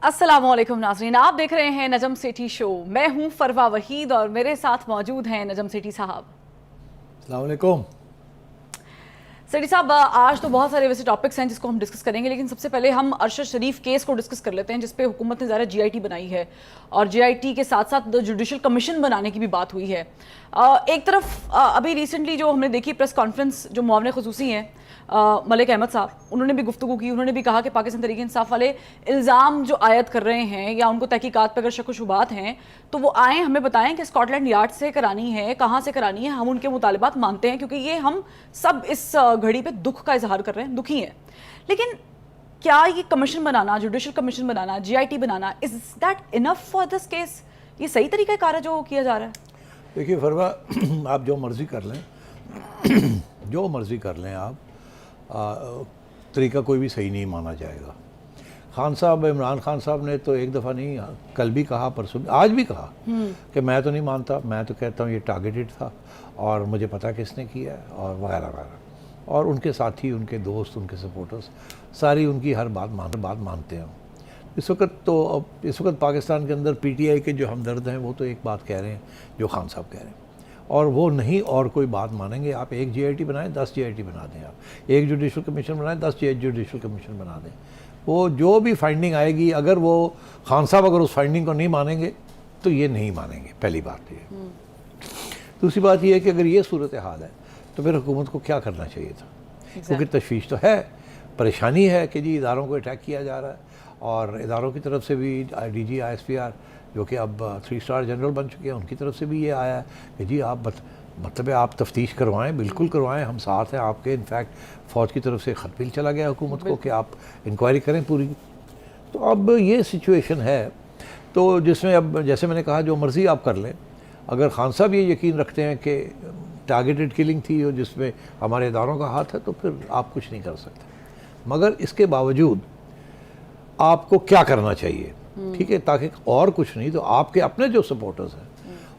अस्सलामुअलैकुम नाज़रीन, आप देख रहे हैं नजम सेठी शो। मैं हूं फरवा वहीद और मेरे साथ मौजूद हैं नजम सेठी साहब। अस्सलाम वालेकुम। सेठी साहब, आज तो बहुत सारे वैसे टॉपिक्स हैं जिसको हम डिस्कस करेंगे, लेकिन सबसे पहले हम अरशद शरीफ केस को डिस्कस कर लेते हैं, जिसपे हुकूमत ने ज़रा जीआईटी बनाई है और जीआईटी के साथ साथ जुडिशल कमीशन बनाने की भी बात हुई है। एक तरफ अभी रिसेंटली जो हमने देखी प्रेस कॉन्फ्रेंस, जो मुआवने खुसूसी हैं मलिक अहमद साहब, उन्होंने भी गुफ्तगू की। उन्होंने भी कहा कि पाकिस्तान तहरीक इंसाफ वाले इल्ज़ाम जो आयद कर रहे हैं या उनको तहकीकात पर अगर शक व शुबात हैं तो वो आएँ, हमें बताएं कि स्कॉटलैंड यार्ड से करानी है, कहाँ से करानी है। हम उनके मुतालिबात मानते हैं क्योंकि ये हम सब इस घड़ी पे दुख का इजहार कर रहे हैं, दुखी हैं। लेकिन क्या ये कमीशन बनाना, जुडिशल कमीशन बनाना, जीआईटी बनाना, is that enough for this case? ये सही तरीका कार है जो किया जा रहा है? देखिए फरवा, आप जो मर्ज़ी कर लें जो मर्ज़ी कर लें आप, तरीका कोई भी सही नहीं माना जाएगा। खान साहब, इमरान खान साहब ने तो एक दफ़ा नहीं, कल भी कहा, परसों भी, आज भी कहा कि मैं तो नहीं मानता, मैं तो कहता हूँ ये टारगेटेड था और मुझे पता किसने किया है और वगैरह वगैरह। और उनके साथी, उनके दोस्त, उनके सपोर्टर्स सारी उनकी हर बात मानते हैं। इस वक्त पाकिस्तान के अंदर पीटीआई के जो हमदर्द हैं वो तो एक बात कह रहे हैं जो खान साहब कह रहे हैं, और वो नहीं और कोई बात मानेंगे। आप एक जीआईटी बनाएं, 10 जीआईटी बना दें, आप एक जुडिशल कमीशन बनाएं, 10 जुडिशल कमीशन बना दें। वो जो भी फाइंडिंग आएगी, अगर वो खान साहब अगर उस फाइंडिंग को नहीं मानेंगे तो ये नहीं मानेंगे, पहली बात ये। दूसरी बात ये है कि अगर ये सूरत हाल है तो फिर हुकूमत को क्या करना चाहिए था, क्योंकि तशवीश तो है, परेशानी है कि जी इदारों को अटैक किया जा रहा है और इदारों की तरफ से भी डीजी ISPR जो कि अब 3 स्टार जनरल बन चुके हैं, उनकी तरफ से भी ये आया है कि जी आप मतलब आप तफ्तीश करवाएं, बिल्कुल करवाएं, हम साथ हैं आपके। इनफैक्ट फ़ौज की तरफ से ख़त भी चला गया हुकूमत को कि आप इंक्वायरी करें पूरी। तो अब ये सिचुएशन है, तो जिसमें अब जैसे मैंने कहा जो मर्ज़ी आप कर लें, अगर खान साहब ये यकीन रखते हैं कि टारगेटेड किलिंग थी और जिसमें हमारे इदारों का हाथ है, तो फिर आप कुछ नहीं कर सकते। मगर इसके बावजूद आपको क्या करना चाहिए, ठीक है, ताकि और कुछ नहीं तो आपके अपने जो सपोर्टर्स हैं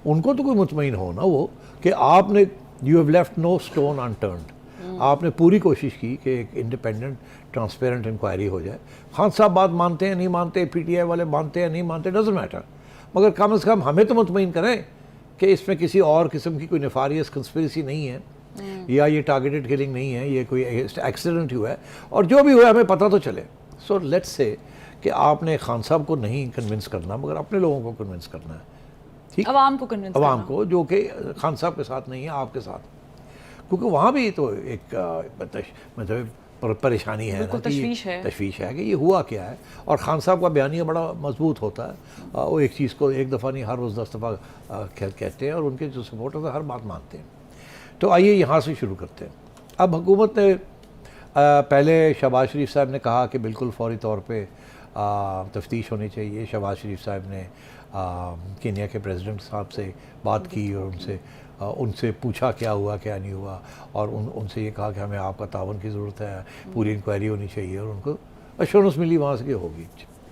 उनको तो कोई मुतमईन हो ना वो कि आपने, you have left no stone unturned. आपने पूरी कोशिश की कि एक इंडिपेंडेंट ट्रांसपेरेंट इंक्वायरी हो जाए। खान साहब बात मानते हैं नहीं मानते, पीटीआई वाले मानते हैं नहीं मानते, डजंट मैटर, मगर कम से कम हमें तो मुतमईन करें कि इसमें किसी और किस्म की कोई नेफारियस कंस्पिरेसी नहीं है या ये टारगेटेड किलिंग नहीं है, ये कोई एक्सीडेंट हुआ है, और जो भी हुआ हमें पता तो चले। सो लेट्स से कि आपने खान साहब को नहीं कन्विंस करना, मगर अपने लोगों को कन्विंस करना है, ठीक, अवाम को कन्विंस, अवाम को, जो कि खान साहब के साथ नहीं है, आपके साथ। क्योंकि वहाँ भी तो एक मतलब परेशानी है ना, तशवीश है कि ये हुआ क्या है। और खान साहब का बयानिया बड़ा मजबूत होता है, वो एक चीज़ को एक दफ़ा नहीं हर रोज़ 10 दफ़ा कहते हैं, और उनके जो सपोर्टर्स हैं हर बात मानते हैं। तो आइए यहाँ से शुरू करते हैं। अब हुकूमत ने पहले शहबाज शरीफ साहब ने कहा कि बिल्कुल फौरी तौर पे तफ्तीश होनी चाहिए। शहबाज शरीफ साहब ने केन्या के प्रेसिडेंट साहब से बात की और उनसे पूछा क्या हुआ क्या नहीं हुआ, और उनसे ये कहा कि हमें आपका तावन की ज़रूरत है, पूरी इंक्वायरी होनी चाहिए, और उनको एश्योरेंस मिली वहाँ से कि होगी।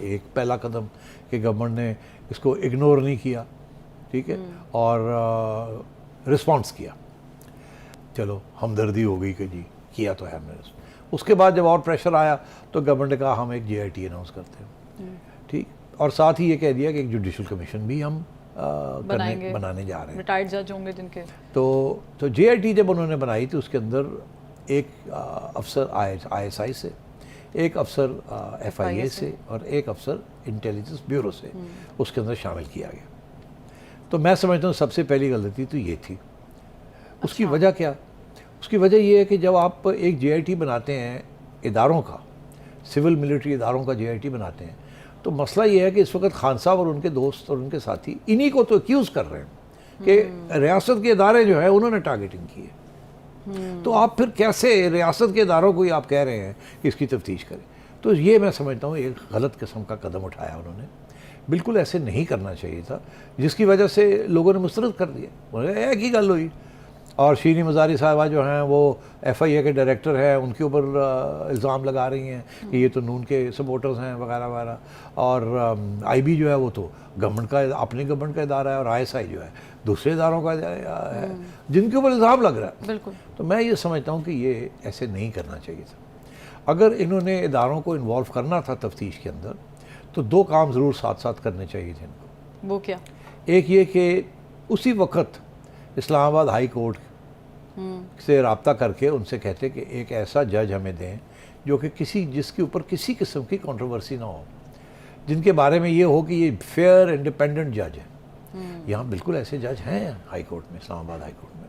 एक पहला कदम कि गवर्नमेंट ने इसको इग्नोर नहीं किया, ठीक है, और रिस्पॉन्स किया, चलो हमदर्दी हो गई कि जी किया तो है हमने। उसके बाद जब और प्रेशर आया तो गवर्नमेंट ने कहा हम एक जीआईटी अनाउंस करते हैं, ठीक, और साथ ही ये कह दिया कि एक जुडिशल कमीशन भी हम बनाने जा रहे हैं, रिटायर्ड जज होंगे जिनके। तो जीआईटी जब उन्होंने बनाई तो उसके अंदर एक अफसर ISI से, एक अफसर FIA से और एक अफसर इंटेलिजेंस ब्यूरो से उसके अंदर शामिल किया गया। तो मैं समझता हूँ सबसे पहली गलती तो ये थी। उसकी वजह क्या? उसकी वजह ये है कि जब आप एक जीआईटी बनाते हैं इदारों का, सिविल मिलिट्री इदारों का जीआईटी बनाते हैं, तो मसला ये है कि इस वक्त खान साहब और उनके दोस्त और उनके साथी इन्हीं को तो एक्यूज़ कर रहे हैं कि रियासत के इदारे जो है उन्होंने टारगेटिंग की है। तो आप फिर कैसे रियासत के इदारों को ही आप कह रहे हैं कि इसकी तफ्तीश करें? तो ये मैं समझता हूँ एक गलत किस्म का कदम उठाया उन्होंने। बिल्कुल ऐसे नहीं करना चाहिए था, जिसकी वजह से लोगों ने मुस्तरद कर दिया। एक ही गल हुई, और शीनी मज़ारी साहबा जो हैं वो FIA के डायरेक्टर हैं, उनके ऊपर इल्ज़ाम लगा रही हैं कि ये तो नून के सपोर्टर्स हैं वगैरह वगैरह, और IB जो है वो तो गवर्नमेंट का, अपने गवर्नमेंट का इदारा है, और ISI जो है दूसरे इदारों का है जिनके ऊपर इल्ज़ाम लग रहा है। बिल्कुल। तो मैं ये समझता हूँ कि ये ऐसे नहीं करना चाहिए था। अगर इन्होंने इदारों को इन्वॉल्व करना था तफ्तीश के अंदर, तो दो काम ज़रूर साथ साथ करने चाहिए थे इनको। वो क्या? एक ये कि उसी वक्त इस्लामाबाद हाई कोर्ट से रब्ता करके उनसे कहते कि एक ऐसा जज हमें दें जो कि जिसके ऊपर किसी किस्म की कंट्रोवर्सी ना हो, जिनके बारे में ये हो कि ये फेयर इंडिपेंडेंट जज है। यहाँ बिल्कुल ऐसे जज हैं हाई कोर्ट में, इस्लामाबाद हाई कोर्ट में।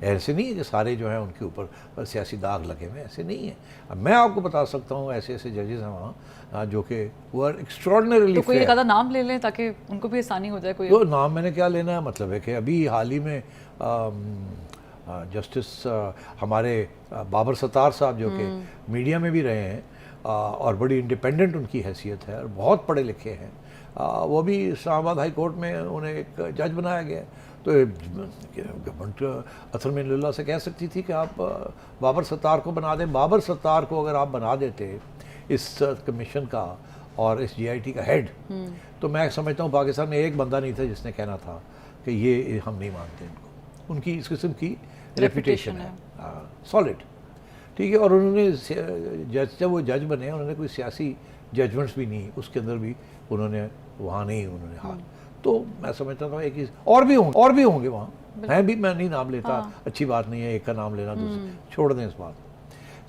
ऐसे नहीं है कि सारे जो हैं उनके ऊपर सियासी दाग लगे हुए, ऐसे नहीं है। अब मैं आपको बता सकता हूँ ऐसे ऐसे जजेस हैं वहाँ जो कि वो आर एक्स्ट्रॉर्डिनरीली तो कोई एक आधा नाम ले लें ताकि उनको भी आसानी हो जाए। कोई तो नाम मैंने क्या लेना है, मतलब है कि अभी हाल ही में जस्टिस हमारे बाबर सत्तार साहब जो कि मीडिया में भी रहे हैं और बड़ी इंडिपेंडेंट उनकी हैसियत है और बहुत पढ़े लिखे हैं, वो भी इस्लामाबाद हाई कोर्ट में उन्हें एक जज बनाया गया। तो गवर्नमेंट असल में लुल्ला से कह सकती थी कि आप बाबर सत्तार को बना दें। बाबर सत्तार को अगर आप बना देते इस कमीशन का और इस जीआईटी का हेड, तो मैं समझता हूँ पाकिस्तान में एक बंदा नहीं था जिसने कहना था कि ये हम नहीं मानते इनको। उनकी इस किस्म की रेपुटेशन है सॉलिड, ठीक है। और उन्होंने जब वो जज बने उन्होंने कोई सियासी जजमेंट्स भी नहीं उसके अंदर भी उन्होंने वहाँ नहीं उन्होंने हाथ। तो मैं समझता था एक और भी होंगे वहाँ हैं भी, मैं नहीं नाम लेता, अच्छी बात नहीं है एक का नाम लेना, दूसरे छोड़ दें इस बात।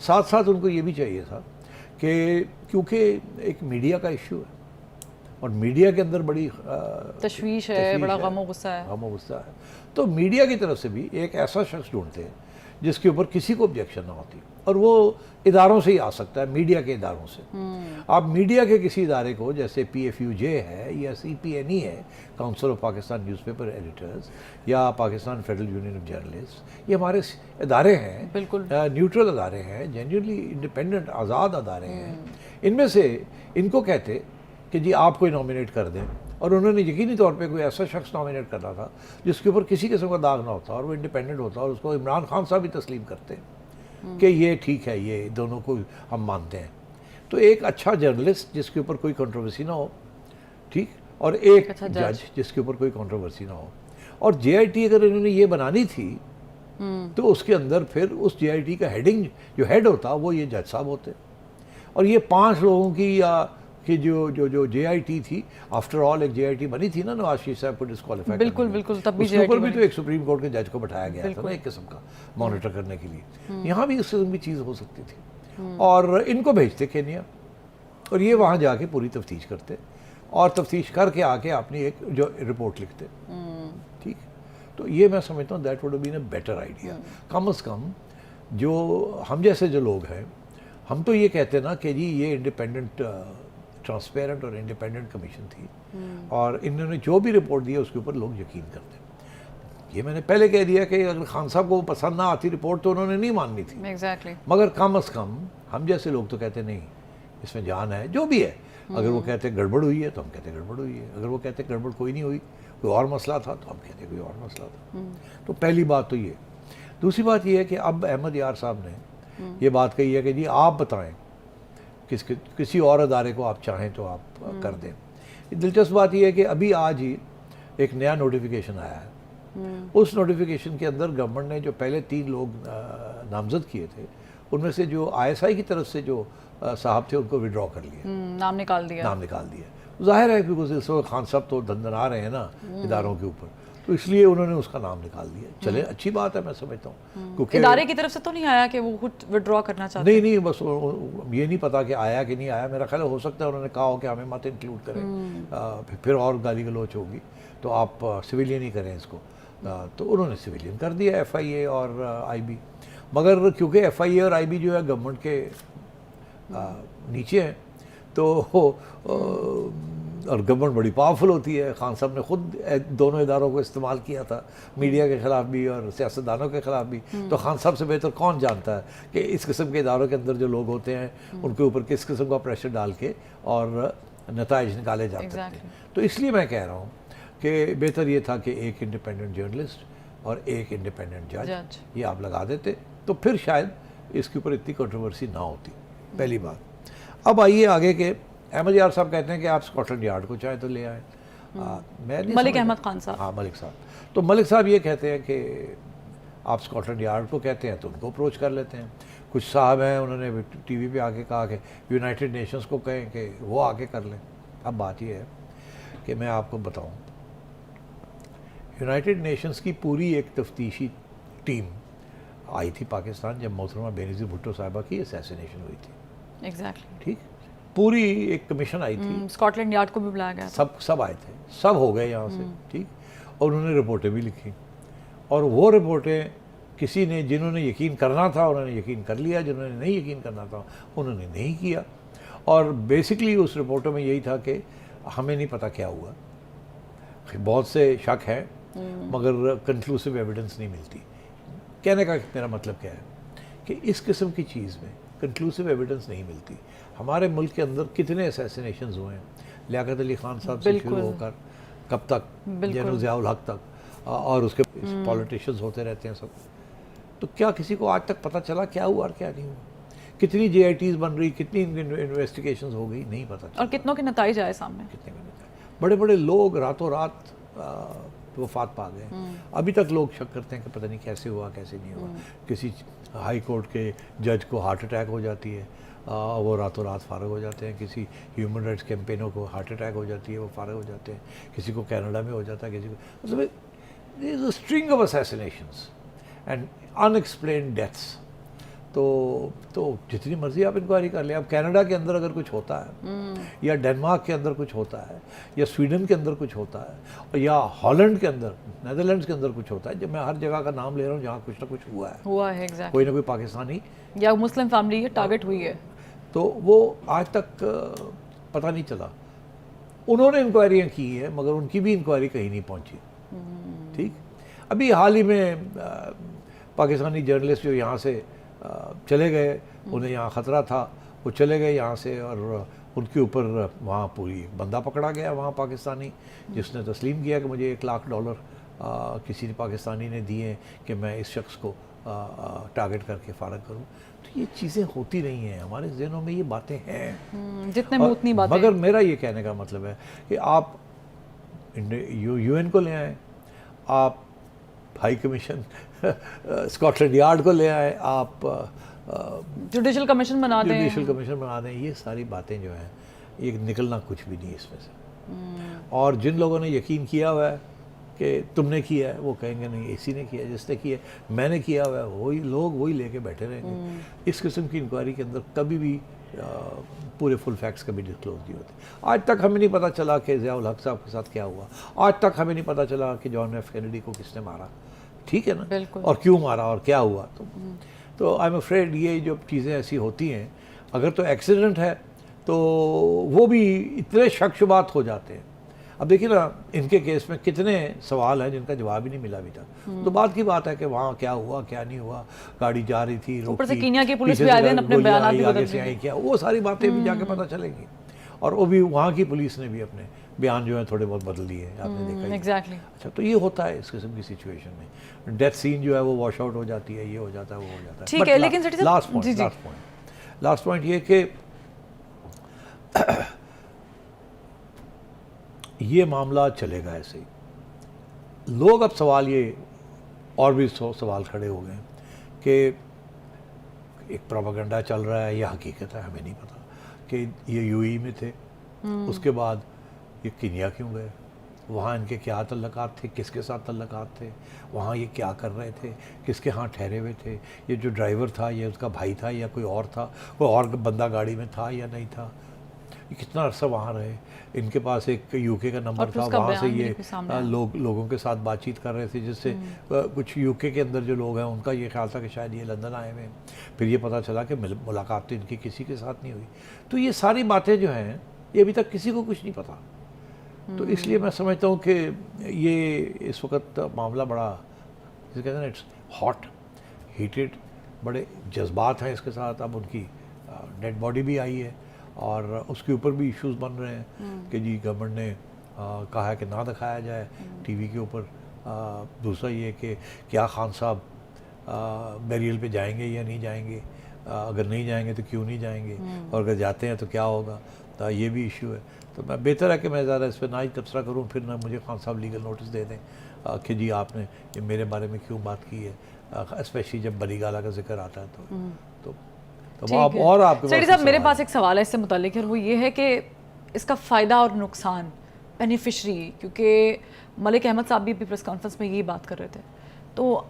साथ साथ उनको ये भी चाहिए था कि क्योंकि एक मीडिया का इश्यू है और मीडिया के अंदर बड़ी तशवीश है, बड़ा गम और गुस्सा है, तो मीडिया की तरफ से भी एक ऐसा शख्स ढूंढते हैं जिसके ऊपर किसी को ऑब्जेक्शन ना होती, और वो इदारों से ही आ सकता है, मीडिया के इदारों से। आप मीडिया के किसी इदारे को, जैसे PFUJ है या CPNE है, council of Pakistan newspaper editors, या Pakistan federal union of journalist, ये हमारे इदारे हैं, बिल्कुल न्यूट्रल इदारे हैं, जेन्युइनली इंडिपेंडेंट आज़ाद इदारे हैं। इनमें से इनको कहते कि जी आप कोई नॉमिनेट कर दें, और उन्होंने यकीनी तौर पे कोई ऐसा शख्स नॉमिनेट करना था जिसके ऊपर किसी किस्म का दाग ना होता और वो इंडिपेंडेंट होता, और उसको इमरान खान साहब भी तस्लीम करते कि ये ठीक है, ये दोनों को हम मानते हैं। तो एक अच्छा जर्नलिस्ट जिसके ऊपर कोई कंट्रोवर्सी ना हो, ठीक, और एक अच्छा जज जिसके ऊपर कोई कंट्रोवर्सी ना हो। और JIT अगर इन्होंने ये बनानी थी तो उसके अंदर फिर उस JIT का हेडिंग जो हेड होता वो ये जज साहब होते, और ये 5 लोगों की या कि जो JIT थी, आफ्टर ऑल एक JIT बनी थी ना नवाज शरीफ साहब को डिस्क्वालीफाई, बिल्कुल तब भी उसके ऊपर भी तो एक सुप्रीम कोर्ट के जज को बैठाया गया था ना एक किस्म का मॉनिटर करने के लिए। यहाँ भी इस किस्म की चीज़ हो सकती थी, और इनको भेजते केन्या और ये वहाँ जाके पूरी तफ्तीश करते और तफ्तीश करके आके अपनी एक जो रिपोर्ट लिखते, ठीक। तो ये मैं समझता हूँ that would have been a better idea. कम से कम जो हम जैसे जो लोग हैं, हम तो ये कहते हैं ना कि जी ये इंडिपेंडेंट, ट्रांसपेरेंट और इंडिपेंडेंट कमीशन थी, और इन्होंने जो भी रिपोर्ट दी है उसके ऊपर लोग यकीन करते। ये मैंने पहले कह दिया कि अगर खान साहब को पसंद ना आती रिपोर्ट तो उन्होंने नहीं माननी थी। Exactly. मगर कम से कम हम जैसे लोग तो कहते नहीं, इसमें जान है, जो भी है। अगर वो कहते गड़बड़ हुई है तो हम कहते गड़बड़ हुई है, अगर वो कहते गड़बड़ कोई नहीं हुई, कोई और मसला था तो हम कहते कोई और मसला था। तो पहली बात तो ये। दूसरी बात ये है कि अब अहमद यार साहब ने ये बात कही है कि जी आप बताएं किसी और अदारे को आप चाहें तो आप कर दें। दिलचस्प बात यह है कि अभी आज ही एक नया नोटिफिकेशन आया है। उस नोटिफिकेशन के अंदर गवर्नमेंट ने जो पहले 3 लोग नामजद किए थे, उनमें से जो ISI की तरफ से जो साहब थे उनको विड्रॉ कर लिया, नाम निकाल दिया। जाहिर है बिकॉज इस वक्त खान साहब तो दंदना रहे हैं ना इदारों के ऊपर, तो इसलिए उन्होंने उसका नाम निकाल दिया। चले, अच्छी बात है, मैं समझता हूँ, क्योंकि इदारे की तरफ से तो नहीं आया कि वो खुद विड्रॉ करना चाहते नहीं, बस ये नहीं पता कि आया कि नहीं आया। मेरा ख्याल हो सकता है उन्होंने कहा हो कि हमें मत इंक्लूड करें, फिर और गाली गलोच होगी, तो आप सिविलियन ही करें इसको। तो उन्होंने सिविलियन कर दिया FIA और IB, मगर क्योंकि FIA और IB जो है गवर्नमेंट के नीचे हैं, तो और गवर्नमेंट बड़ी पावरफुल होती है। खान साहब ने खुद दोनों इदारों को इस्तेमाल किया था, मीडिया के ख़िलाफ़ भी और सियासतदानों के ख़िलाफ़ भी। तो खान साहब से बेहतर कौन जानता है कि इस किस्म के इदारों के अंदर जो लोग होते हैं उनके ऊपर किस किस्म का प्रेशर डाल के और नताइज निकाले जा सकते हैं। तो इसलिए मैं कह रहा हूँ कि बेहतर ये था कि एक इंडिपेंडेंट जर्नलिस्ट और एक इंडिपेंडेंट जज ये आप लगा देते, तो फिर शायद इसके ऊपर इतनी कंट्रोवर्सी ना होती, पहली बात। अब आइए आगे के अहमद यार साहब कहते हैं कि आप स्कॉटलैंड यार्ड को चाहे तो ले आए। मलिक अहमद खान साहब, हाँ मलिक साहब, तो मलिक साहब ये कहते हैं कि आप स्कॉटलैंड यार्ड को कहते हैं तो उनको अप्रोच कर लेते हैं। कुछ साहब हैं उन्होंने TV पे आके कहा कि यूनाइटेड नेशंस को कहें कि वो आके कर लें। अब बात यह है कि मैं आपको बताऊं, यूनाइटेड नेशंस की पूरी एक तफ्तीशी टीम आई थी पाकिस्तान जब मोहतरमा बेनज़ीर भुट्टो साहिबा की असैसिनेशन हुई थी। एग्जैक्टली। ठीक, पूरी एक कमीशन आई थी, स्कॉटलैंड यार्ड को भी बुलाया गया था। सब आए थे, सब हो गए यहाँ से। ठीक, और उन्होंने रिपोर्टें भी लिखी, और वो रिपोर्टें किसी ने, जिन्होंने यकीन करना था उन्होंने यकीन कर लिया, जिन्होंने नहीं यकीन करना था उन्होंने नहीं किया। और बेसिकली उस रिपोर्टों में यही था कि हमें नहीं पता क्या हुआ, बहुत से शक है मगर कंक्लूसिव एविडेंस नहीं मिलती। कहने का मेरा मतलब क्या है कि इस किस्म की चीज़ में कंक्लूसिव एविडेंस नहीं मिलती। हमारे मुल्क के अंदर कितने असैसिनेशंस हुए हैं, लियाकत अली खान साहब से शुरू होकर कब तक, जनरल ज़ियाउल हक तक, और उसके पॉलिटिशियंस होते रहते हैं सब। तो क्या किसी को आज तक पता चला क्या हुआ और क्या नहीं हुआ? कितनी JITs बन रही, कितनी इन्वेस्टिगेशंस हो गई, नहीं पता चला। और कितनों के नतीजे आए सामने, कितने का नतीजा। बड़े बड़े लोग रातों रात वफात पा गए। अभी तक लोग शक करते हैं कि पता नहीं कैसे हुआ कैसे नहीं हुआ। किसी हाई कोर्ट के जज को हार्ट अटैक हो जाती है, वो रातों रात फारग हो जाते हैं। किसी ह्यूमन राइट्स कैंपेनर को हार्ट अटैक हो जाती है, वो फारग हो जाते हैं। किसी को कनाडा में हो जाता है, किसी को, मतलब there is a string of assassinations and unexplained deaths. तो जितनी मर्जी आप इंक्वायरी कर लें। अब कनाडा के अंदर अगर कुछ होता है, या डेनमार्क के अंदर कुछ होता है, या स्वीडन के अंदर कुछ होता है, या हॉलैंड के अंदर, नेदरलैंड्स के अंदर कुछ होता है, जब मैं हर जगह का नाम ले रहा हूँ जहाँ कुछ ना कुछ हुआ है एग्जैक्टली। कोई ना कोई पाकिस्तानी या मुस्लिम फैमिली ये टारगेट हुई है, तो वो आज तक पता नहीं चला। उन्होंने इंक्वायरियाँ की है मगर उनकी भी इंक्वायरी कहीं नहीं पहुँची। ठीक, अभी हाल ही में पाकिस्तानी जर्नलिस्ट जो यहाँ से चले गए, उन्हें यहाँ ख़तरा था, वो चले गए यहाँ से, और उनके ऊपर वहाँ पूरी बंदा पकड़ा गया वहाँ पाकिस्तानी, जिसने तस्लीम किया कि मुझे $1 लाख किसी पाकिस्तानी ने दिए कि मैं इस शख्स को टारगेट करके फारग करूँ। तो ये चीज़ें होती नहीं हैं, हमारे जहनों में ये बातें हैं, जितने मुंह उतनी बातें। मगर मेरा ये कहने का मतलब है कि आप UN को ले आएँ, आप हाई कमीशन स्कॉटलैंड यार्ड को ले आए, आप जुडिशल कमीशन बना दें, ये सारी बातें जो हैं ये निकलना कुछ भी नहीं इसमें से। और जिन लोगों ने यकीन किया हुआ है कि तुमने किया है, वो कहेंगे नहीं इसी ने किया, जिसने किया मैंने किया हुआ है, वही लोग वही लेके बैठे रहेंगे। इस किस्म की इंक्वायरी के अंदर कभी भी पूरे फुल फैक्ट्स कभी डिस्क्लोज नहीं होते। आज तक हमें नहीं पता चला कि ज़ियाउल हक साहब के साथ क्या हुआ, आज तक हमें नहीं पता चला कि जॉन F कैनेडी को किसने मारा, ठीक है ना, और क्यों मारा और क्या हुआ। तो आई एम अफ्रेड ये जो चीज़ें ऐसी होती हैं, अगर तो एक्सीडेंट है तो वो भी इतने शक शुबात हो जाते हैं। अब देखिए ना, इनके केस में कितने सवाल हैं जिनका जवाब ही नहीं मिला अभी तक। तो बात की बात है कि वहाँ क्या हुआ क्या नहीं हुआ, गाड़ी जा रही थी, ऊपर से कीनिया की पुलिस भी आए दिन अपने बयान भी आगे से आई, क्या वो सारी बातें भी जाके पता चलेंगी। और वो भी वहाँ की पुलिस ने भी अपने बयान जो है थोड़े बहुत बदल दिए, आपने देखा। एग्जैक्टली। अच्छा, तो ये होता है इस किस्म की सिचुएशन में। डेथ सीन जो है वो वॉश आउट हो जाती है, ये हो जाता है, वो हो जाता है। ठीक है, लेकिन लास्ट पॉइंट ये कि ये मामला चलेगा ऐसे ही। लोग अब सवाल ये और भी सवाल खड़े हो गए कि एक प्रोपेगेंडा चल रहा है या हकीकत है, हमें नहीं पता कि ये UAE में थे, उसके बाद ये कीनिया क्यों गए, वहाँ इनके क्या तल्लुकात थे, किसके साथ तल्लुकात थे, वहाँ ये क्या कर रहे थे, किसके यहाँ ठहरे हुए थे, ये जो ड्राइवर था ये उसका भाई था या कोई और था, कोई और बंदा गाड़ी में था या नहीं था, ये कितना अरसा वहाँ रहे, इनके पास एक UK का नंबर था, वहाँ से ये लोगों के साथ बातचीत कर रहे थे, जिससे कुछ UK के अंदर जो लोग हैं उनका ये ख्याल था कि शायद ये लंदन आए हुए हैं। फिर ये पता चला कि मुलाकात तो इनकी किसी के साथ नहीं हुई। तो ये सारी बातें जो हैं ये अभी तक किसी को कुछ नहीं पता। तो इसलिए मैं समझता हूँ कि ये इस वक्त मामला बड़ा, जिसे कहते हैं ना, इट्स हॉट, हीटेड, बड़े जज्बात हैं इसके साथ। अब उनकी डेड बॉडी भी आई है और उसके ऊपर भी इश्यूज बन रहे हैं कि जी गवर्नमेंट ने कहा है कि ना दिखाया जाए TV के ऊपर। दूसरा ये कि क्या खान साहब बैरियल पे जाएंगे या नहीं जाएंगे, अगर नहीं जाएंगे तो क्यों नहीं जाएंगे, और अगर जाते हैं तो क्या होगा, तो ये भी इशू है। तो मैं बेहतर है कि मैं ज़्यादा इस पर ना ही तबसरा करूँ, फिर ना मुझे खान साहब लीगल नोटिस दे दें कि जी आपने ये मेरे बारे में क्यों बात की है, स्पेशली जब बड़ी गाला का जिक्र आता है। तो आप और आपके साहब, मेरे पास एक सवाल है इससे मुताल्लिक, और वो ये है कि इसका फ़ायदा और नुकसान, बेनिफिशरी, क्योंकि मलिक अहमद साहब भी अभी प्रेस कॉन्फ्रेंस में यही बात कर रहे थे। तो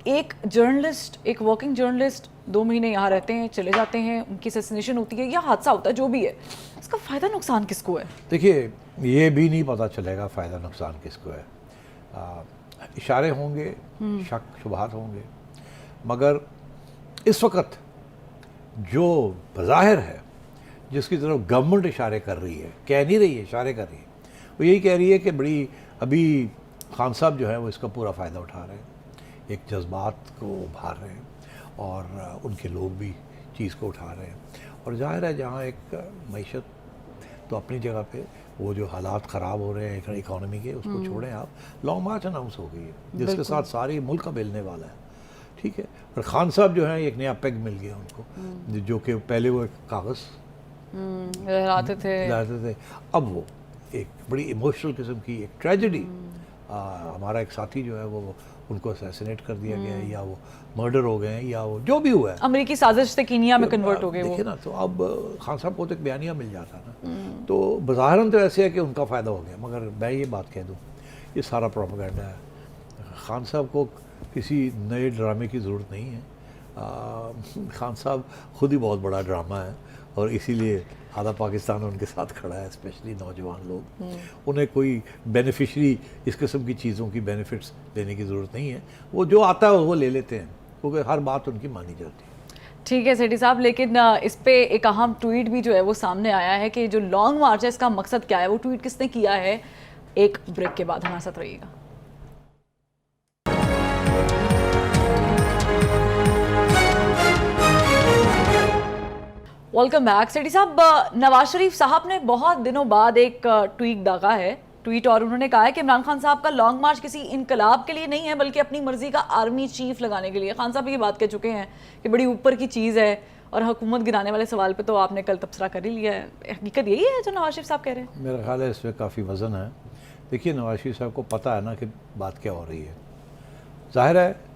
एक जर्नलिस्ट, एक वर्किंग जर्नलिस्ट 2 महीने यहाँ रहते हैं, चले जाते हैं, उनकी असैसिनेशन होती है या हादसा होता है, जो भी है, इसका फ़ायदा नुकसान किसको है? देखिए, ये भी नहीं पता चलेगा फ़ायदा नुकसान किसको है। इशारे होंगे, शक शुबहात होंगे, मगर इस वक्त जो बज़ाहिर है, जिसकी तरफ गवर्नमेंट इशारे कर रही है, कह नहीं रही है, इशारे कर रही है, वो यही कह रही है कि बड़ी अभी खान साहब जो है वो इसका पूरा फ़ायदा उठा रहे हैं, एक जज्बात को उभार रहे हैं और उनके लोग भी चीज़ को उठा रहे हैं। और ज़ाहिर है जहाँ एक मईशत तो अपनी जगह पे, वो जो हालात ख़राब हो रहे हैं इकॉनमी के, उसको छोड़ें आप, लॉन्ग मार्च अनाउंस हो गई है जिसके साथ सारी मुल्क का मिलने वाला है, ठीक है। और खान साहब जो हैं एक नया पेग मिल गया उनको, जो कि पहले वो एक कागज़ लहराते थे, अब वो एक बड़ी इमोशनल किस्म की एक ट्रेजेडी, हमारा एक साथी जो है वो उनको असैसिनेट कर दिया गया है, या वो मर्डर हो गए हैं, या वो जो भी हुआ है, अमेरिकी साजिश से कीनिया में कन्वर्ट हो गए वो। देखिए ना, तो अब खान साहब को तो एक बयानिया मिल जाता ना, तो बज़ाहिरन तो ऐसे है कि उनका फ़ायदा हो गया, मगर मैं ये बात कह दूँ, ये सारा प्रोपेगेंडा है। खान साहब को किसी नए ड्रामे की ज़रूरत नहीं है। खान साहब खुद ही बहुत बड़ा ड्रामा है, और इसीलिए आधा पाकिस्तान उनके साथ खड़ा है, स्पेशली नौजवान लोग। उन्हें कोई बेनिफिशरी इस किस्म की चीज़ों की बेनिफिट्स देने की ज़रूरत नहीं है, वो जो आता है वो ले लेते हैं, क्योंकि हर बात उनकी मानी जाती है। ठीक है सेठी साहब, लेकिन इस पे एक अहम ट्वीट भी जो है वो सामने आया है कि जो लॉन्ग मार्च है इसका मकसद क्या है, वो ट्वीट किसने किया है? एक ब्रेक के बाद हमारे साथ रहिएगा। Welcome back. सेठी साहब, नवाज शरीफ साहब ने बहुत दिनों बाद एक ट्वीट दागा है, ट्वीट, और उन्होंने कहा है कि इमरान खान साहब का लॉन्ग मार्च किसी इनकलाब के लिए नहीं है, बल्कि अपनी मर्जी का आर्मी चीफ लगाने के लिए। खान साहब ये बात कह चुके हैं कि बड़ी ऊपर की चीज़ है, और हुकूमत गिराने वाले सवाल पे तो आपने कल तबसरा कर ही लिया है। हकीकत यही है जो नवाज शरीफ साहब कह रहे हैं? मेरा ख्याल है इसमें काफ़ी वज़न है। देखिए, नवाज शरीफ साहब को पता है ना कि बात क्या हो रही है। ज़ाहिर है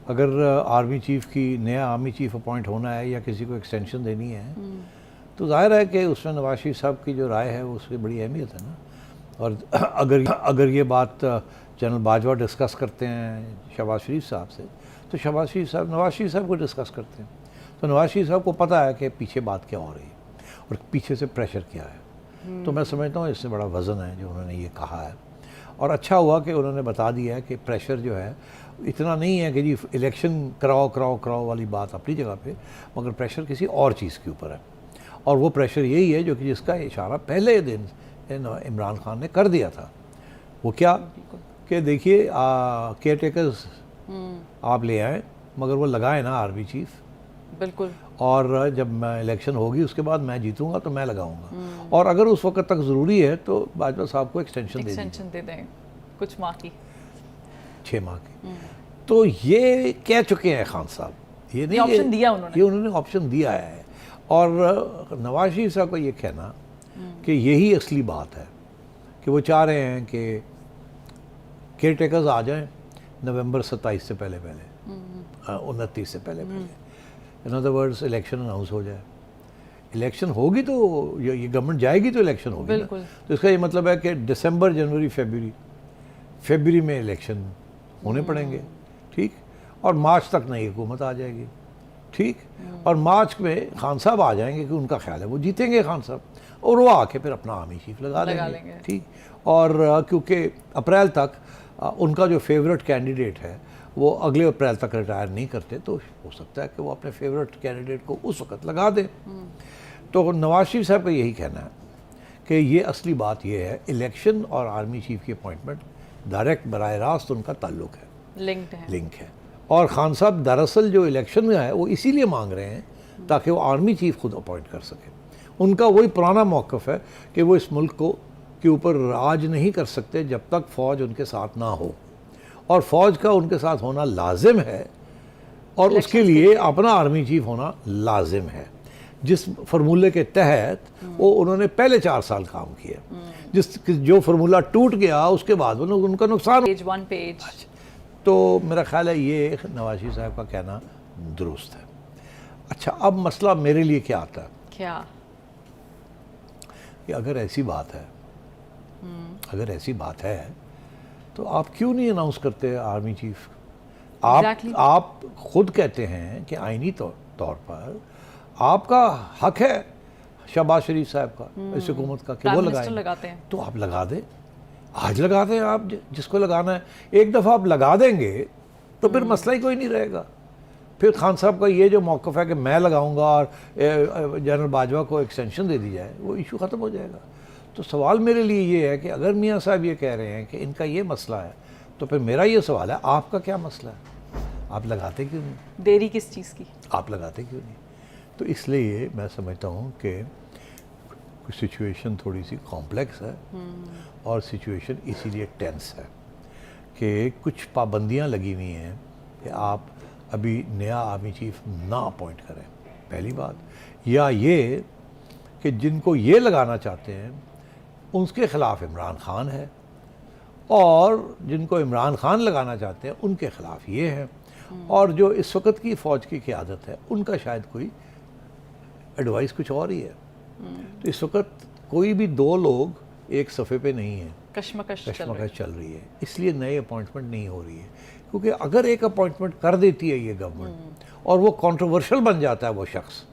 अगर आर्मी चीफ़ की नया आर्मी चीफ़ अपॉइंट होना है या किसी को एक्सटेंशन देनी है, तो जाहिर है कि उसमें नवाज शरीफ साहब की जो राय है उसकी बड़ी अहमियत है ना। और अगर ये बात जनरल बाजवा डिस्कस करते हैं शहबाज शरीफ साहब से, तो शहबाज शरीफ साहब नवाज शरीफ साहब को डिस्कस करते हैं, तो नवाज शरीफ साहब को पता है कि पीछे बात क्या हो रही है और पीछे से प्रेशर क्या है। तो मैं समझता हूँ इससे बड़ा वज़न है जो उन्होंने ये कहा है। और अच्छा हुआ कि उन्होंने बता दिया है कि प्रेशर जो है इतना नहीं है कि जी इलेक्शन कराओ वाली बात अपनी जगह पे, मगर प्रेशर किसी और चीज़ के ऊपर है। और वो प्रेशर यही है जो कि जिसका इशारा पहले दिन इमरान खान ने कर दिया था। वो क्या कि देखिए, केयर टेकर्स आप ले आए, मगर वो लगाए ना आर्मी चीफ। बिल्कुल। और जब इलेक्शन होगी उसके बाद मैं जीतूंगा तो मैं लगाऊंगा, और अगर उस वक्त तक ज़रूरी है तो बाजवा साहब को एक्सटेंशन दे दें कुछ माह की, 6 माह की। तो ये कह चुके हैं खान साहब, ये नहीं ऑप्शन दिया उन्होंने, ये उन्होंने ऑप्शन दिया है। और नवाज शरीफ साहब का ये कहना कि यही असली बात है कि वो चाह रहे हैं कि केयर टेकर्स आ जाएं नवंबर 27 से पहले 29 से पहले। In other words, election announce हो जाए। इलेक्शन होगी तो ये गवर्नमेंट जाएगी तो इलेक्शन होगी ना। तो इसका ये मतलब है कि दिसंबर, जनवरी, फरवरी में इलेक्शन होने पड़ेंगे, ठीक। और मार्च तक नई हुकूमत आ जाएगी, ठीक। और मार्च में खान साहब आ जाएंगे कि उनका ख्याल है वो जीतेंगे खान साहब, और वो आके फिर अपना आर्मी चीफ लगा लेंगे, ठीक। और क्योंकि अप्रैल तक उनका जो फेवरेट कैंडिडेट है वो अगले अप्रैल तक रिटायर नहीं करते, तो हो सकता है कि वो अपने फेवरेट कैंडिडेट को उस वक्त लगा दें। तो नवाज शरीफ साहब का यही कहना है कि ये असली बात ये है, इलेक्शन और आर्मी चीफ की अपॉइंटमेंट डायरेक्ट बराह रास्त उनका ताल्लुक है, लिंक है। और खान साहब दरअसल जो इलेक्शन में है वो इसीलिए मांग रहे हैं ताकि वो आर्मी चीफ खुद अपॉइंट कर सके। उनका वही पुराना मौक़िफ़ है कि वो इस मुल्क को के ऊपर राज नहीं कर सकते जब तक फ़ौज उनके साथ ना हो, और फ़ौज का उनके साथ होना लाजिम है, और उसके लिए अपना आर्मी चीफ होना लाजिम है, जिस फार्मूले के तहत वो उन्होंने पहले 4 साल काम किया। जो फार्मूला टूट गया उसके बाद उनका नुकसान। पेज तो मेरा ख्याल है ये नवाज शरीफ साहब का कहना दुरुस्त है। अच्छा, अब मसला मेरे लिए क्या आता है? क्या? कि अगर ऐसी बात है, अगर ऐसी बात है तो आप क्यों नहीं अनाउंस करते आर्मी चीफ? आप Exactly. आप खुद कहते हैं कि आईनी तौर पर आपका हक है शहबाज शरीफ साहब का, इस हुकूमत का, कि प्राइम वो मिनिस्टर लगाएं, लगाते हैं। तो आप लगा दें, आज लगा दें आप जिसको लगाना है। एक दफ़ा आप लगा देंगे तो फिर मसला ही कोई नहीं रहेगा। फिर खान साहब का ये जो मौक़िफ़ है कि मैं लगाऊंगा और जनरल बाजवा को एक्सटेंशन दे दी जाए, वो इशू ख़त्म हो जाएगा। तो सवाल मेरे लिए ये है कि अगर मियाँ साहब ये कह रहे हैं कि इनका ये मसला है, तो फिर मेरा ये सवाल है आपका क्या मसला है? आप लगाते क्यों नहीं? देरी किस चीज़ की? आप लगाते क्यों नहीं? तो इसलिए मैं समझता हूँ कि सिचुएशन थोड़ी सी कॉम्प्लेक्स है और सिचुएशन इसीलिए टेंस है कि कुछ पाबंदियाँ लगी हुई हैं कि आप अभी नया आर्मी चीफ ना अपॉइंट करें, पहली बात, या ये कि जिनको ये लगाना चाहते हैं उसके ख़िलाफ़ इमरान खान है और जिनको इमरान खान लगाना चाहते हैं उनके ख़िलाफ़ ये है, और जो इस वक्त की फ़ौज की क़यादत है उनका शायद कोई एडवाइस कुछ और ही है। तो इस वक्त कोई भी दो लोग एक सफ़े पे नहीं है, कश्मकश चल रही है, इसलिए नई अपॉइंटमेंट नहीं हो रही है। क्योंकि अगर एक अपॉइंटमेंट कर देती है ये गवर्नमेंट और वो कंट्रोवर्शियल बन जाता है वो शख्स,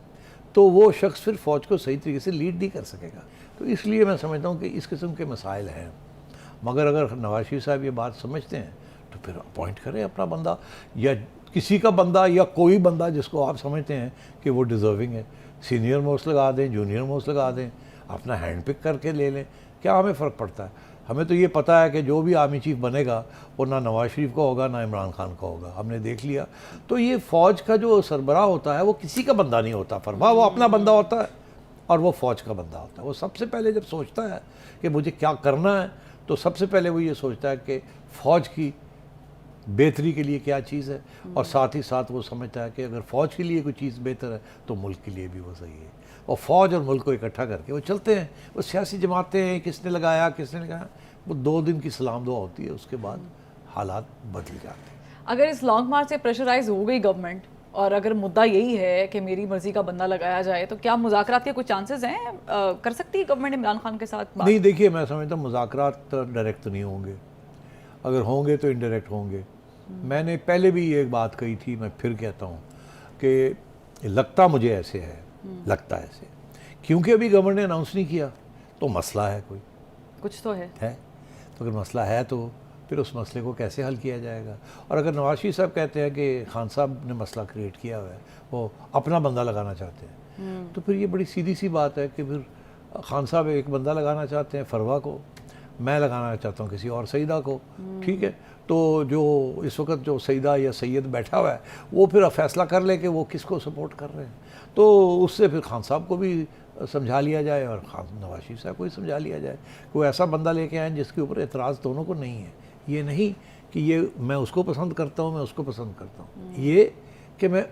तो वो शख्स फिर फ़ौज को सही तरीके से लीड नहीं कर सकेगा। तो इसलिए मैं समझता हूँ कि इस किस्म के मसाइल हैं, मगर अगर नवाज शरीफ साहब ये बात समझते हैं तो फिर अपॉइंट करें अपना बंदा, या किसी का बंदा, या कोई बंदा जिसको आप समझते हैं कि वो डिज़र्विंग है। सीनियर मोस्ट लगा दें, जूनियर मोस्ट लगा दें, अपना हैंड पिक करके ले लें, क्या हमें फ़र्क पड़ता है? हमें तो ये पता है कि जो भी आर्मी चीफ बनेगा वो ना नवाज शरीफ का होगा ना इमरान खान का होगा, हमने देख लिया। तो ये फ़ौज का जो सरबराह होता है वो किसी का बंदा नहीं होता, फरमा वो अपना बंदा होता है और वो फ़ौज का बंदा होता है। वो सबसे पहले जब सोचता है कि मुझे क्या करना है, तो सबसे पहले वो ये सोचता है कि फ़ौज की बेहतरी के लिए क्या चीज़ है, और साथ ही साथ वो समझता है कि अगर फ़ौज के लिए कोई चीज़ बेहतर है तो मुल्क के लिए भी वो सही है। और फ़ौज और मुल्क को इकट्ठा करके वो चलते हैं। वो सियासी जमातें हैं, किसने लगाया किसने लगाया, वो 2 दिन की सलाम दुआ होती है, उसके बाद हालात बदल जाते हैं। अगर इस लॉन्ग मार्च से प्रेशराइज हो गई गवर्नमेंट और अगर मुद्दा यही है कि मेरी मर्जी का बंदा लगाया जाए, तो क्या मुज़ाकरात के कुछ चांसेस हैं? कर सकती है गवर्नमेंट इमरान खान के साथ बात? नहीं, देखिए मैं समझता हूँ मुज़ाकरात डायरेक्ट तो नहीं होंगे, अगर होंगे तो इनडायरेक्ट होंगे। मैंने पहले भी ये एक बात कही थी, मैं फिर कहता हूँ कि लगता मुझे ऐसे है, लगता ऐसे, क्योंकि अभी गवर्नमेंट ने अनाउंस नहीं किया तो मसला है, कोई कुछ तो है। तो अगर मसला है तो फिर उस मसले को कैसे हल किया जाएगा? और अगर नवाज शरीफ साहब कहते हैं कि खान साहब ने मसला क्रिएट किया हुआ है, वो अपना बंदा लगाना चाहते हैं, तो फिर ये बड़ी सीधी सी बात है कि फिर खान साहब एक बंदा लगाना चाहते हैं फरवा को, मैं लगाना चाहता हूँ किसी और सईदा को, ठीक है। तो जो इस वक्त जो सईदा या सैयद बैठा हुआ है वो फिर फैसला कर ले कि वो किसको सपोर्ट कर रहे हैं, तो उससे फिर खान साहब को भी समझा लिया जाए और खान नवाज शरीफ साहब को भी समझा लिया जाए। कोई ऐसा बंदा लेके आए जिसके ऊपर एतराज़ दोनों को नहीं है। ये नहीं कि ये मैं उसको पसंद करता हूँ, मैं उसको पसंद करता हूँ, ये कि मैं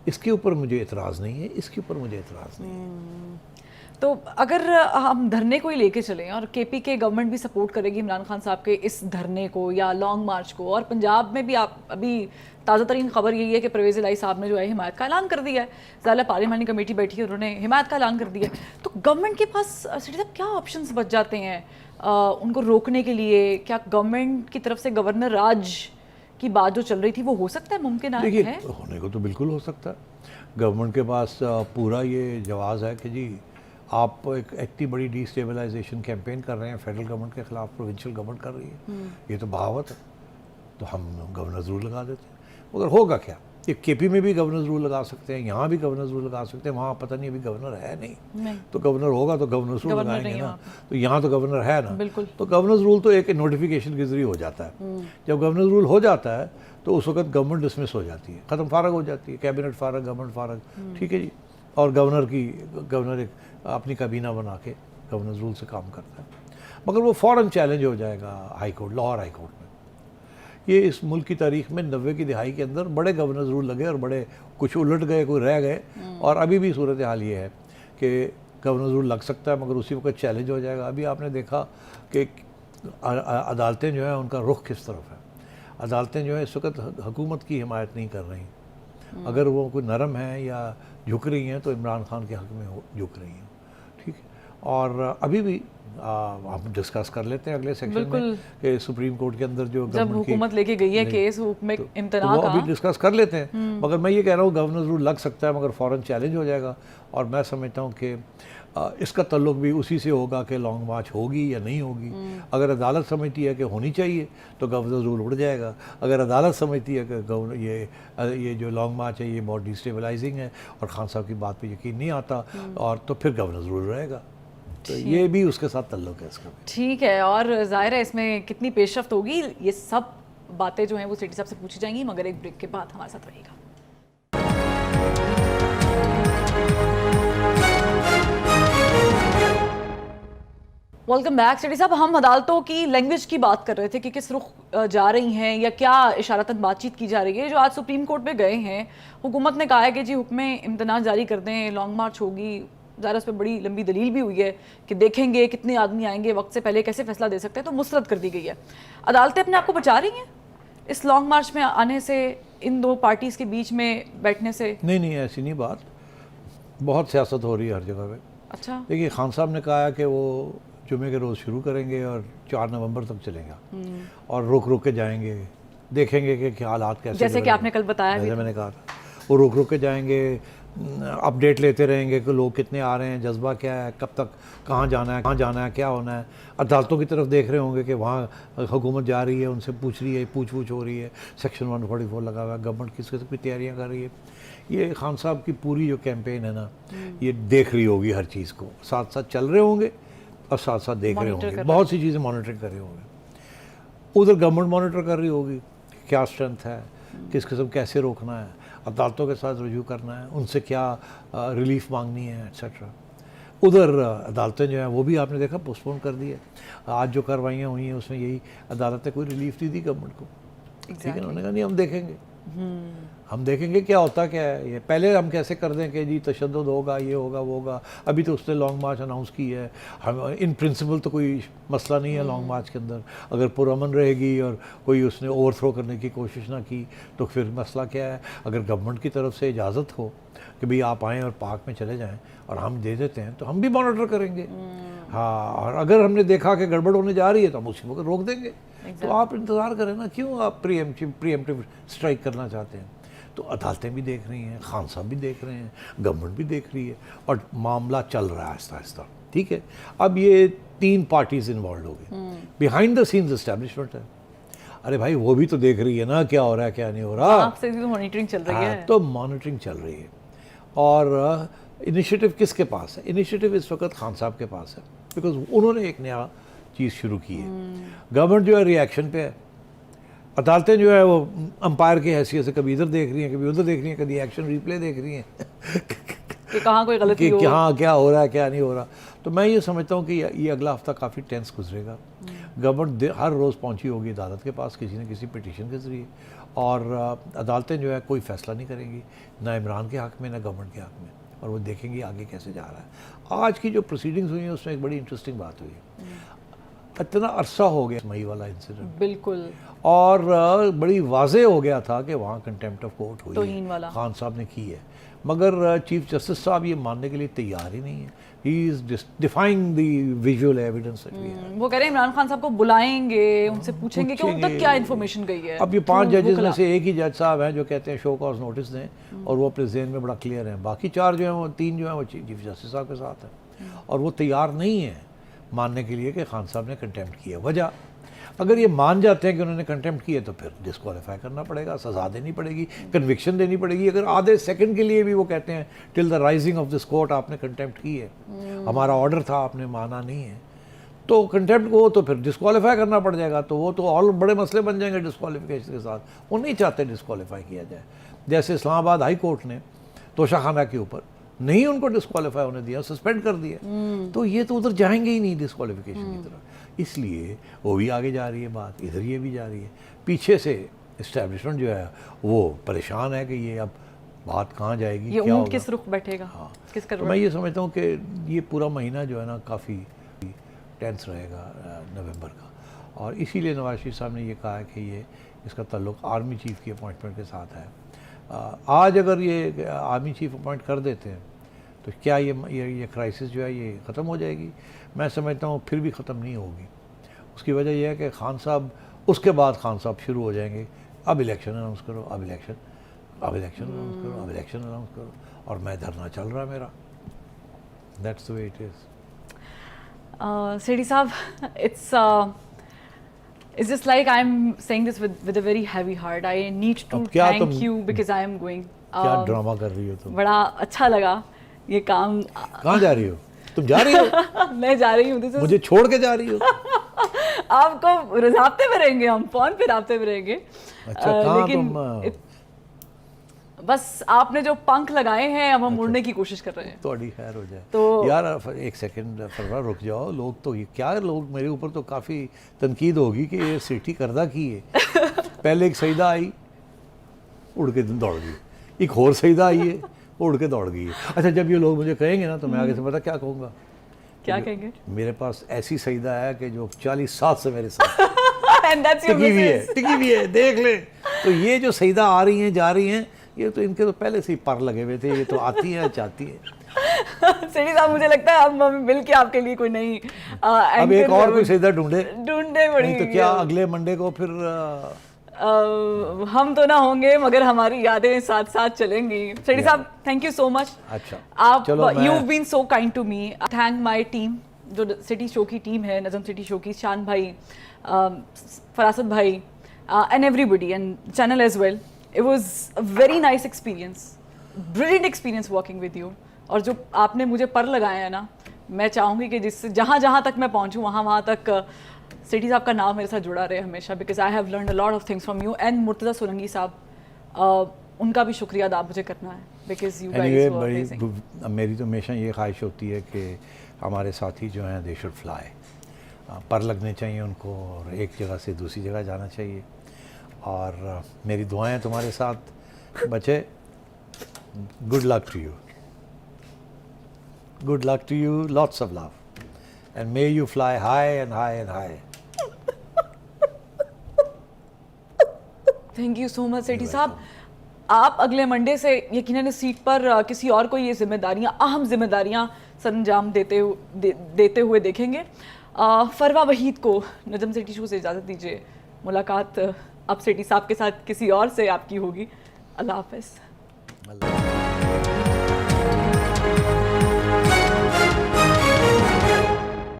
इसके ऊपर मुझे एतराज़ नहीं है, इसके ऊपर मुझे एतराज़ नहीं है। तो अगर हम धरने को ही लेके चलें और केपी के गवर्नमेंट भी सपोर्ट करेगी इमरान खान साहब के इस धरने को या लॉन्ग मार्च को, और पंजाब में भी आप अभी ताज़ा तरीन खबर यही है कि परवेज़ इलाही साहब ने जो है हिमायत का ऐलान कर दिया है, ज़ाला पार्लियामानी कमेटी बैठी है, उन्होंने हिमायत का ऐलान कर दिया है, तो गवर्नमेंट के पास सिटी साहब क्या ऑप्शंस बच जाते हैं उनको रोकने के लिए? क्या गवर्नमेंट की तरफ से गवर्नर राज की बात जो चल रही थी वो हो सकता है, मुमकिन है? देखिए, होने को तो बिल्कुल हो सकता है। गवर्नमेंट के पास पूरा ये जवाज़ है कि जी आप एक इतनी बड़ी डिस्टेबलाइजेशन कैंपेन कर रहे हैं फेडरल गवर्नमेंट के ख़िलाफ़, प्रोविंशियल गवर्नमेंट कर रही है, ये तो बगावत है, तो हम गवर्नर ज़रूर लगा देते हैं। मगर होगा क्या? ये केपी में भी गवर्नर ज़रूर लगा सकते हैं, यहाँ भी गवर्नर ज़रूर लगा सकते हैं, वहाँ पता नहीं अभी गवर्नर है नहीं। तो गवर्नर होगा तो गवर्नर ज़रूर लगाएंगे ना, तो यहाँ तो गवर्नर है ना, बिल्कुल। तो गवर्नर रूल तो एक नोटिफिकेशन के ज़रिए हो जाता है। जब गवर्नर रूल हो जाता है तो उस वक्त गवर्नमेंट डिसमिस हो जाती है, ख़त्म, फारग हो जाती है, कैबिनेट फारग, गवर्नमेंट फारग, ठीक है जी। और गवर्नर एक अपनी काबीना बना के गवर्नर रूल से काम करता है, मगर वो फ़ौरन चैलेंज हो जाएगा high court, Lahore high court में। ये इस मुल्क की तारीख में 90 की दिहाई के अंदर बड़े गवर्नर रूल लगे और बड़े कुछ उलट गए, कोई रह गए, और अभी भी सूरत हाल ये है कि गवर्नर रूल लग सकता है मगर उसी वक्त चैलेंज हो जाएगा। अभी आपने देखा कि अदालतें जो हैं उनका रुख किस तरफ है। अदालतें जो है इस वक्त हुकूमत की हिमायत नहीं कर रही, अगर वो कोई नरम है या झुक रही हैं तो इमरान खान के हक़ में झुक रही हैं, ठीक है। और अभी भी हम डिस्कस कर लेते हैं अगले सेक्शन में कि सुप्रीम कोर्ट के अंदर जो जब हुकूमत लेके गई है केस हुक्म इम्तना वो का, अभी डिस्कस कर लेते हैं। मगर मैं ये कह रहा हूँ गवर्नर रूल लग सकता है मगर फ़ौरन चैलेंज हो जाएगा। और मैं समझता हूँ कि इसका तल्लुक भी उसी से होगा कि लॉन्ग मार्च होगी या नहीं होगी। अगर अदालत समझती है कि होनी चाहिए तो गवर्नर रूल उड़ जाएगा। अगर अदालत समझती है कि गवर्नर ये जो लॉन्ग मार्च है ये बहुत डिस्टेबलाइजिंग है और खान साहब की बात पे यकीन नहीं आता और तो फिर गवर्नर रूल रहेगा। तो ये भी उसके साथ तल्लुक है इसका। ठीक है। और ज़ाहिर है इसमें कितनी पेशरफ्त होगी ये सब बातें जो हैं वो सेठी साहब से पूछी जाएंगी, मगर एक ब्रेक के बाद हमारे साथ रहिएगा। Welcome back. सेठी साहब, हम अदालतों की लैंग्वेज की बात कर रहे थे कि किस रुख जा रही हैं या क्या इशारतन बातचीत की जा रही है। जो आज सुप्रीम कोर्ट में गए हैं, हुकूमत ने कहा है कि जी हुक्म इम्तना जारी कर दें, लॉन्ग मार्च होगी। ज़रा उस पर बड़ी लंबी दलील भी हुई है कि देखेंगे कितने आदमी आएंगे, वक्त से पहले कैसे फैसला दे सकते हैं, तो मुस्तरद कर दी गई है। अदालतें अपने आप को बचा रही हैं इस लॉन्ग मार्च में आने से, इन दो पार्टीज़ के बीच में बैठने से? नहीं, ऐसी नहीं बात। बहुत सियासत हो रही है हर जगह पे। अच्छा, देखिए खान साहब ने कहा है कि वो जुमे के रोज़ शुरू करेंगे और 4 नवंबर तक चलेगा और रुक के जाएंगे, देखेंगे कि क्या हालात कैसे, जैसे कि आपने कल बताया भी। मैंने कहा था वो रुक के जाएंगे, अपडेट लेते रहेंगे कि लोग कितने आ रहे हैं, जज्बा क्या है, कब तक, कहाँ जाना है, क्या होना है। अदालतों की तरफ देख रहे होंगे कि वहाँ हुकूमत जा रही है, उनसे पूछ रही है, पूछ हो रही है, सेक्शन 144 लगा हुआ है, गवर्नमेंट किस किस्म की तैयारियाँ कर रही है। ये खान साहब की पूरी जो कैंपेन है ना, ये देख रही होगी हर चीज़ को, साथ साथ चल रहे होंगे और साथ साथ देख रहे होंगे, बहुत सी चीज़ें मॉनिटरिंग कर रहे होंगे। उधर गवर्नमेंट मॉनिटर कर रही होगी क्या स्ट्रेंथ है, किस किस्म कैसे रोकना है, अदालतों के साथ रजू करना है, उनसे क्या रिलीफ मांगनी है, एट्सेट्रा। उधर अदालतें जो हैं वो भी आपने देखा पोस्टपोन कर दी है। आज जो कार्रवाइयाँ हुई हैं उसमें यही अदालतें कोई रिलीफ नहीं दी गवर्नमेंट को। ठीक है, उन्होंने कहा नहीं हम देखेंगे क्या होता क्या है। ये पहले हम कैसे कर दें कि जी तशद्दुद होगा, ये होगा, वो होगा। अभी तो उसने लॉन्ग मार्च अनाउंस की है। हम इन प्रिंसिपल तो कोई मसला नहीं है लॉन्ग मार्च के अंदर। अगर पुरअमन रहेगी और कोई उसने ओवरथ्रो करने की कोशिश ना की तो फिर मसला क्या है। अगर गवर्नमेंट की तरफ से इजाज़त हो कि भाई आप आएँ और पार्क में चले जाएँ और हम दे देते हैं तो हम भी मॉनिटर करेंगे। हाँ, और अगर हमने देखा कि गड़बड़ होने जा रही है तो हम उसी वक्त रोक देंगे। तो आप इंतज़ार करें ना, क्यों आप प्रीएम्प्टिव स्ट्राइक करना चाहते हैं। तो अदालतें भी देख रही हैं, खान साहब भी देख रहे हैं, गवर्नमेंट भी देख रही है और मामला चल रहा है आहिस्ता आहिस्ता। ठीक है, अब ये 3 पार्टीज इन्वॉल्व हो गई। बिहाइंड द सीन्स एस्टैब्लिशमेंट है। अरे भाई वो भी तो देख रही है ना क्या हो रहा है क्या नहीं हो रहा। आपसे भी तो मॉनिटरिंग चल रही है। तो मॉनिटरिंग चल रही है और इनिशिएटिव किसके पास है? इनिशिएटिव इस वक्त खान साहब के पास है, बिकॉज उन्होंने एक नया चीज़ शुरू की है। गवर्नमेंट जो है रिएक्शन पे है, अदालतें जो है वो अंपायर की हैसियत से कभी इधर देख रही हैं, कभी उधर देख रही हैं, कभी एक्शन रिप्ले देख रही हैं कि कहाँ कोई गलती हो, कहाँ क्या हो रहा है क्या नहीं हो रहा। तो मैं ये समझता हूँ कि ये अगला हफ्ता काफ़ी टेंस गुजरेगा। गवर्नमेंट हर रोज़ पहुँची होगी अदालत के पास किसी न किसी पिटीशन के ज़रिए और अदालतें जो है कोई फ़ैसला नहीं करेंगी, ना इमरान के हक़ में ना गवर्नमेंट के हक़ में, और वो देखेंगी आगे कैसे जा रहा है। आज की जो प्रोसीडिंग्स हुई हैं उसमें एक बड़ी इंटरेस्टिंग बात हुई है। इतना अरसा हो गया मई वाला इंसिडेंट, बिल्कुल, और बड़ी वाजे हो गया था कि वहाँ कंटेम्प्ट ऑफ कोर्ट हुई तौहीन वाला खान साहब ने की है, मगर चीफ जस्टिस साहब ये मानने के लिए तैयार ही नहीं है। He is defying the visual evidence. वो कह रहे हैं इमरान खान साहब को बुलाएंगे, उनसे पूछेंगे कि उन तक क्या इन्फॉर्मेशन गई है। अब ये 5 जजेस में से एक ही जज साहब हैं जो कहते हैं शो कॉज नोटिस दें और वो अपने ज़हन में बड़ा क्लियर है। बाकी 4 जो हैं वो 3 जो हैं वो चीफ जस्टिस साहब के साथ हैं और वो तैयार नहीं है मानने के लिए कि खान साहब ने कंटेम्प्ट किया। वजह, अगर ये मान जाते हैं कि उन्होंने कंटेम्प्ट किया तो फिर डिस्क्वालीफाई करना पड़ेगा, सज़ा देनी पड़ेगी, कन्विक्शन देनी पड़ेगी। अगर आधे सेकंड के लिए भी वो कहते हैं till the rising of this court आपने कंटेम्प्ट की है, हमारा ऑर्डर था आपने माना नहीं है, तो कंटेम्प्ट को तो फिर डिस्क्वालीफाई करना पड़ जाएगा। तो वो तो और बड़े मसले बन जाएंगे डिस्क्वालीफिकेशन के साथ। वो नहीं चाहते डिस्क्वालीफाई किया जाए। जैसे इस्लामाबाद हाई कोर्ट ने तोशाखाना के ऊपर नहीं उनको डिस्क्वालीफाई होने दिया, सस्पेंड कर दिया, तो ये तो उधर जाएंगे ही नहीं डिस्क्वालीफिकेशन की तरफ। इसलिए वो भी आगे जा रही है बात, इधर ये भी जा रही है। पीछे से इस्टेब्लिशमेंट जो है वो परेशान है कि ये अब बात कहाँ जाएगी, ये क्या होगा, किस रुख बैठेगा। हाँ, किस तो मैं ये समझता हूँ कि ये पूरा महीना जो है ना काफ़ी टेंस रहेगा नवंबर का, और इसीलिए नवाज शरीफ साहब ने ये कहा है कि ये इसका ताल्लुक आर्मी चीफ़ की अपॉइंटमेंट के साथ है। आज अगर ये आर्मी चीफ अपॉइंट कर देते हैं तो क्या ये क्राइसिस जो है ये ख़त्म हो जाएगी? मैं समझता हूँ फिर भी ख़त्म नहीं होगी। उसकी वजह यह है कि खान साहब, उसके बाद खान साहब शुरू हो जाएंगे, अब इलेक्शन अनाउंस करो, अब इलेक्शन अनाउंस करो, अब इलेक्शन अनाउंस करो, और मैं धरना चल रहा मेरा। That's the way it is. Sridhi साहब, it's just like I'm saying this with a very heavy heart. I need to thank you because I am going. क्या ड्रामा कर रही हो तुम? बड़ा अच्छा लगा ये काम। कहाँ जा रही हो तुम? जा रही हो? मैं जा रही हूँ। मुझे छोड़ के जा रही हो? आपको राब्ते में रहेंगे, हम फोन पे राब्ते में रहेंगे। अच्छा, कहाँ लेकिन तुम? बस आपने जो पंख लगाए हैं, अब हम उड़ने की कोशिश कर रहे हैं। थोड़ी खैर हो जाए तो यार, एक सेकंड फरवा रुक जाओ। लोग तो ये क्या, लोग मेरे ऊपर तो काफ़ी तनकीद होगी कि ये सिटी करदा की है। पहले एक सईदा आई, उड़ के दौड़ गई, एक और सईदा आई है, उड़ के दौड़ गई है। अच्छा, जब ये लोग मुझे कहेंगे ना तो मैं आगे से पता क्या कहूँगा? क्या कहेंगे? मेरे पास ऐसी सईदा है कि जो 40 साल से मेरे साथ टिकी हुई है, देख ले। तो ये जो सईदा आ रही हैं, जा रही हैं, ये तो इनके तो पहले से ही पर लगे हुए थे, ये तो आती हैं चाहती हैं। सिटी साहब, मुझे लगता है हम मिल के आपके लिए कोई नहीं अब एक और कोई सईदा ढूंढे पड़ी। तो क्या अगले मंडे को फिर हम तो ना होंगे, मगर हमारी यादें साथ साथ चलेंगी। सिटी साहब, थैंक यू सो मच। अच्छा, आप you been so kind to me. Thank my team, जो सिटी शो की टीम है, नज़म सिटी शो की, शान भाई, फरासत भाई, and everybody, and channel as well. It was a very nice experience, brilliant experience working with you. और जो आपने मुझे पर लगाए हैं ना, मैं चाहूँगी कि जिससे जहाँ तक मैं पहुँचूँ, वहाँ तक सिटी साहब का नाम मेरे साथ जुड़ा रहे हमेशा, because I have learned a lot of things from you and Murtaza Solanki साहब, उनका भी शुक्रिया अदा मुझे करना है, because you guys were amazing. मेरी तो हमेशा ये ख्वाहिश होती है कि हमारे साथी जो हैं, दे शुड फ्लाई, पर लगने चाहिए उनको, और एक जगह से दूसरी जगह जाना चाहिए। और मेरी दुआएं तुम्हारे साथ बच्चे। Good luck to you, good luck to you, lots of love, and may you fly high and high and high. Thank you so much Sethi साहब। आप अगले मंडे से यकीनन इस सीट पर किसी और को ये जिम्मेदारियां, अहम जिम्मेदारियां सरंजाम देते हुए देखेंगे। फरवा वहीद को नजम सिटी शो से इजाज़त दीजिए। मुलाकात अब सिटी साहब के साथ किसी और से आपकी होगी। अल्लाह हाफ़िज़।